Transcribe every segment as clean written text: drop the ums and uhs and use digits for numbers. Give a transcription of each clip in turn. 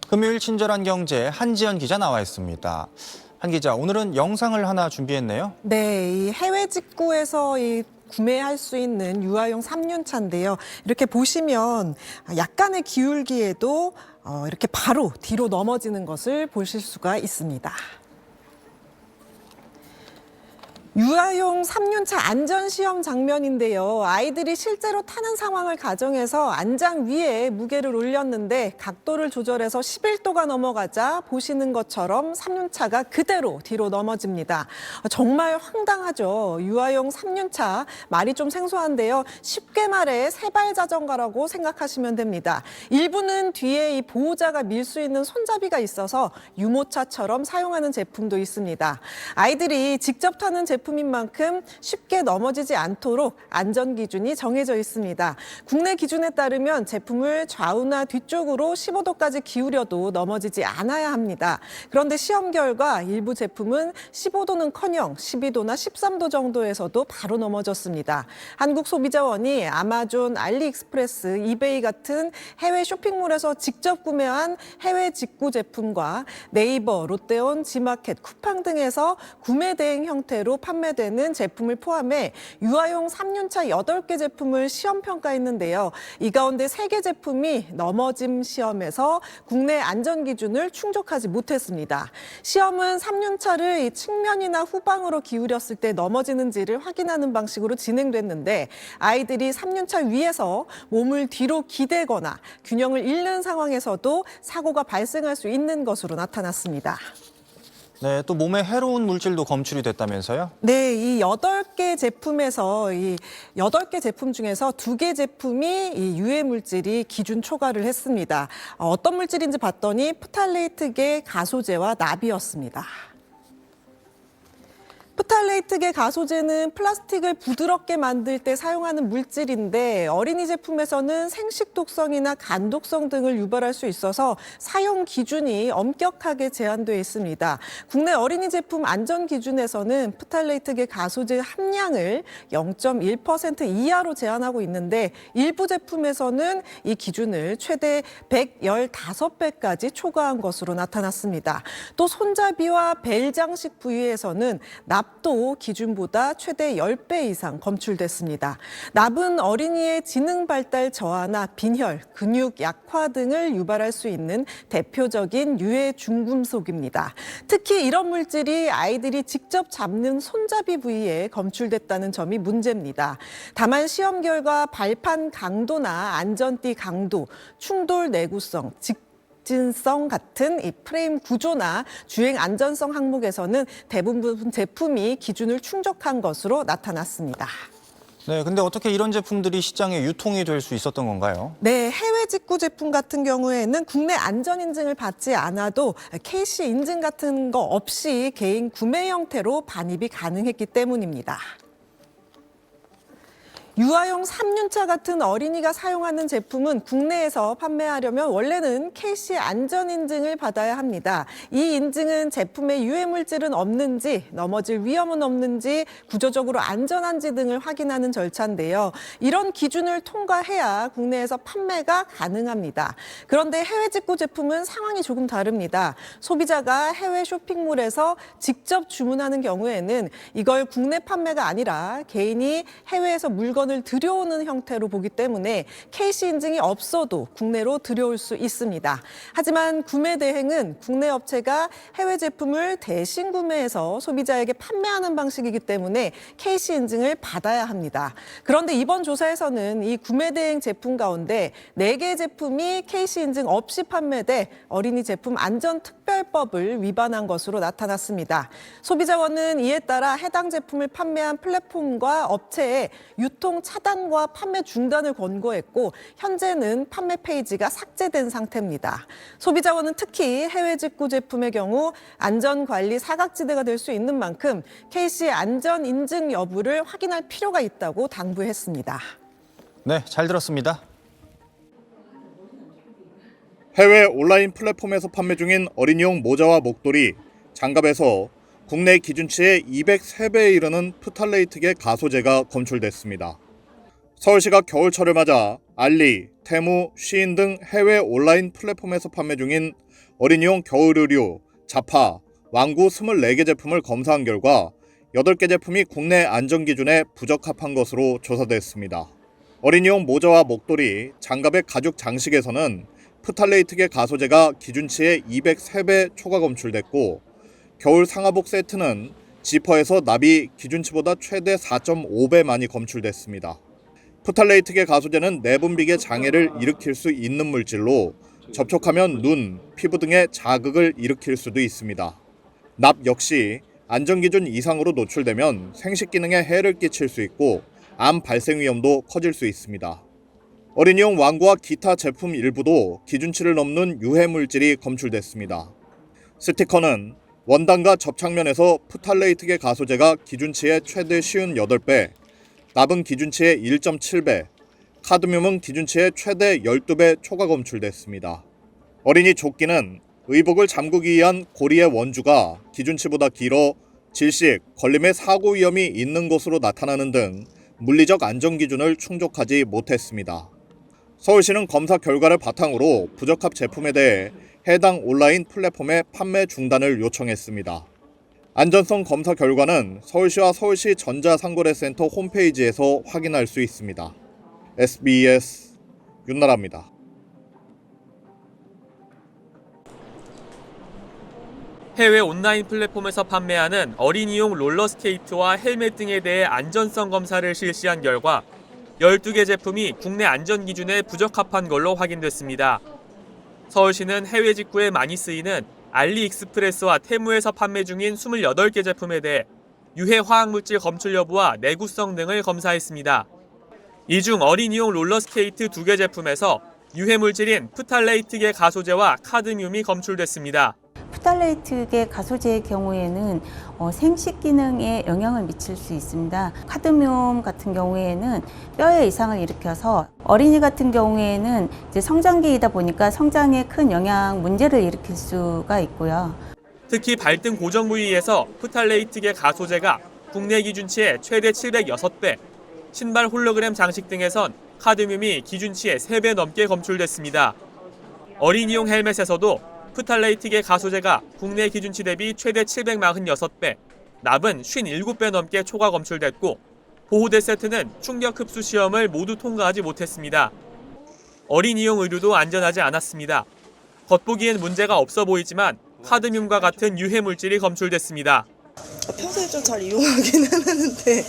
금요일 친절한 경제 한지연 기자 나와 있습니다. 한 기자, 오늘은 영상을 하나 준비했네요. 네, 이 해외 직구에서 구매할 수 있는 유아용 3륜차인데요. 이렇게 보시면 약간의 기울기에도 이렇게 바로 뒤로 넘어지는 것을 보실 수가 있습니다. 유아용 3륜차 안전시험 장면인데요. 아이들이 실제로 타는 상황을 가정해서 안장 위에 무게를 올렸는데 각도를 조절해서 11도가 넘어가자 보시는 것처럼 3륜차가 그대로 뒤로 넘어집니다. 정말 황당하죠. 유아용 3륜차, 말이 좀 생소한데요. 쉽게 말해 세발 자전거라고 생각하시면 됩니다. 일부는 뒤에 이 보호자가 밀 수 있는 손잡이가 있어서 유모차처럼 사용하는 제품도 있습니다. 아이들이 직접 타는 제품인 만큼 쉽게 넘어지지 않도록 안전 기준이 정해져 있습니다. 국내 기준에 따르면 제품을 좌우나 뒤쪽으로 15도까지 기울여도 넘어지지 않아야 합니다. 그런데 시험 결과 일부 제품은 15도는커녕 12도나 13도 정도에서도 바로 넘어졌습니다. 한국소비자원이 아마존, 알리익스프레스, 이베이 같은 해외 쇼핑몰에서 직접 구매한 해외 직구 제품과 네이버, 롯데온, 지마켓, 쿠팡 등에서 구매 대행 형태로 판매되는 제품을 포함해 유아용 3륜차 8개 제품을 시험 평가했는데요. 이 가운데 3개 제품이 넘어짐 시험에서 국내 안전 기준을 충족하지 못했습니다. 시험은 3륜차를 측면이나 후방으로 기울였을 때 넘어지는지를 확인하는 방식으로 진행됐는데 아이들이 3륜차 위에서 몸을 뒤로 기대거나 균형을 잃는 상황에서도 사고가 발생할 수 있는 것으로 나타났습니다. 네, 또 몸에 해로운 물질도 검출이 됐다면서요? 네, 이 8개 제품에서 이 8개 제품 중에서 2개 제품이 이 유해 물질이 기준 초과를 했습니다. 어떤 물질인지 봤더니 프탈레이트계 가소제와 납이었습니다. 프탈레이트계 가소제는 플라스틱을 부드럽게 만들 때 사용하는 물질인데 어린이 제품에서는 생식 독성이나 간 독성 등을 유발할 수 있어서 사용 기준이 엄격하게 제한돼 있습니다. 국내 어린이 제품 안전 기준에서는 프탈레이트계 가소제 함량을 0.1% 이하로 제한하고 있는데 일부 제품에서는 이 기준을 최대 115배까지 초과한 것으로 나타났습니다. 또 손잡이와 벨 장식 부위에서는 납도 기준보다 최대 10배 이상 검출됐습니다. 납은 어린이의 지능 발달 저하나 빈혈, 근육 약화 등을 유발할 수 있는 대표적인 유해 중금속입니다. 특히 이런 물질이 아이들이 직접 잡는 손잡이 부위에 검출됐다는 점이 문제입니다. 다만 시험 결과 발판 강도나 안전띠 강도, 충돌 내구성, 직진성 같은 이 프레임 구조나 주행 안전성 항목에서는 대부분 제품이 기준을 충족한 것으로 나타났습니다. 네, 근데 어떻게 이런 제품들이 시장에 유통이 될 수 있었던 건가요? 네, 해외 직구 제품 같은 경우에는 국내 안전 인증을 받지 않아도 KC 인증 같은 거 없이 개인 구매 형태로 반입이 가능했기 때문입니다. 유아용 3륜차 같은 어린이가 사용하는 제품은 국내에서 판매하려면 원래는 KC 안전인증을 받아야 합니다. 이 인증은 제품에 유해물질은 없는지, 넘어질 위험은 없는지, 구조적으로 안전한지 등을 확인하는 절차인데요. 이런 기준을 통과해야 국내에서 판매가 가능합니다. 그런데 해외 직구 제품은 상황이 조금 다릅니다. 소비자가 해외 쇼핑몰에서 직접 주문하는 경우에는 이걸 국내 판매가 아니라 개인이 해외에서 물건을 들여오는 형태로 보기 때문에 KC 인증이 없어도 국내로 들여올 수 있습니다. 하지만 구매 대행은 국내 업체가 해외 제품을 대신 구매해서 소비자에게 판매하는 방식이기 때문에 KC 인증을 받아야 합니다. 그런데 이번 조사에서는 이 구매 대행 제품 가운데 4개 제품이 KC 인증 없이 판매돼 어린이 제품 안전특별법을 위반한 것으로 나타났습니다. 소비자원은 이에 따라 해당 제품을 판매한 플랫폼과 업체에 유통 차단과 판매 중단을 권고했고 현재는 판매 페이지가 삭제된 상태입니다. 소비자원은 특히 해외 직구 제품의 경우 안전관리 사각지대가 될 수 있는 만큼 KC 안전 인증 여부를 확인할 필요가 있다고 당부했습니다. 네, 잘 들었습니다. 해외 온라인 플랫폼에서 판매 중인 어린이용 모자와 목도리, 장갑에서 국내 기준치의 203배에 이르는 프탈레이트계 가소제가 검출됐습니다. 서울시가 겨울철을 맞아 알리, 테무, 쉬인 등 해외 온라인 플랫폼에서 판매 중인 어린이용 겨울 의류, 자파, 완구 24개 제품을 검사한 결과 8개 제품이 국내 안전기준에 부적합한 것으로 조사됐습니다. 어린이용 모자와 목도리, 장갑의 가죽 장식에서는 프탈레이트계 가소제가 기준치의 203배 초과 검출됐고 겨울 상하복 세트는 지퍼에서 납이 기준치보다 최대 4.5배 많이 검출됐습니다. 프탈레이트계 가소제는 내분비계 장애를 일으킬 수 있는 물질로 접촉하면 눈, 피부 등의 자극을 일으킬 수도 있습니다. 납 역시 안전기준 이상으로 노출되면 생식 기능에 해를 끼칠 수 있고 암 발생 위험도 커질 수 있습니다. 어린이용 완구와 기타 제품 일부도 기준치를 넘는 유해 물질이 검출됐습니다. 스티커는 원단과 접착면에서 프탈레이트계 가소제가 기준치의 최대 58배, 납은 기준치의 1.7배, 카드뮴은 기준치의 최대 12배 초과 검출됐습니다. 어린이 조끼는 의복을 잠그기 위한 고리의 원주가 기준치보다 길어 질식, 걸림의 사고 위험이 있는 것으로 나타나는 등 물리적 안전 기준을 충족하지 못했습니다. 서울시는 검사 결과를 바탕으로 부적합 제품에 대해 해당 온라인 플랫폼의 판매 중단을 요청했습니다. 안전성 검사 결과는 서울시와 서울시 전자상거래센터 홈페이지에서 확인할 수 있습니다. SBS 윤나라입니다. 해외 온라인 플랫폼에서 판매하는 어린이용 롤러스케이트와 헬멧 등에 대해 안전성 검사를 실시한 결과 12개 제품이 국내 안전 기준에 부적합한 걸로 확인됐습니다. 서울시는 해외 직구에 많이 쓰이는 알리익스프레스와 테무에서 판매 중인 28개 제품에 대해 유해 화학물질 검출 여부와 내구성 등을 검사했습니다. 이 중 어린이용 롤러스케이트 2개 제품에서 유해 물질인 프탈레이트계 가소제와 카드뮴이 검출됐습니다. 프탈레이트계 가소제의 경우에는 생식 기능에 영향을 미칠 수 있습니다. 카드뮴 같은 경우에는 뼈에 이상을 일으켜서 어린이 같은 경우에는 이제 성장기이다 보니까 성장에 큰 영향 문제를 일으킬 수가 있고요. 특히 발등 고정 부위에서 프탈레이트계 가소제가 국내 기준치의 최대 706배, 신발 홀로그램 장식 등에선 카드뮴이 기준치의 3배 넘게 검출됐습니다. 어린이용 헬멧에서도 프탈레이트계 가소제가 국내 기준치 대비 최대 746배, 납은 57배 넘게 초과 검출됐고 보호대 세트는 충격 흡수 시험을 모두 통과하지 못했습니다. 어린이용 의류도 안전하지 않았습니다. 겉보기엔 문제가 없어 보이지만 카드뮴과 같은 유해 물질이 검출됐습니다. 평소에 좀 잘 이용하기는 하는데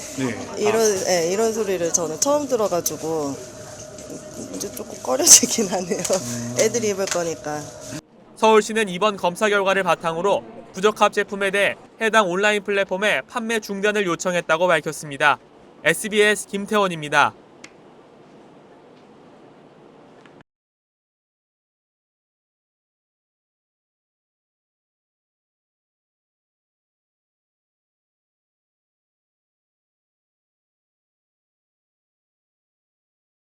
이런 소리를 저는 처음 들어가지고 이제 조금 꺼려지긴 하네요. 애들이 입을 거니까. 서울시는 이번 검사 결과를 바탕으로 부적합 제품에 대해 해당 온라인 플랫폼에 판매 중단을 요청했다고 밝혔습니다. SBS 김태원입니다.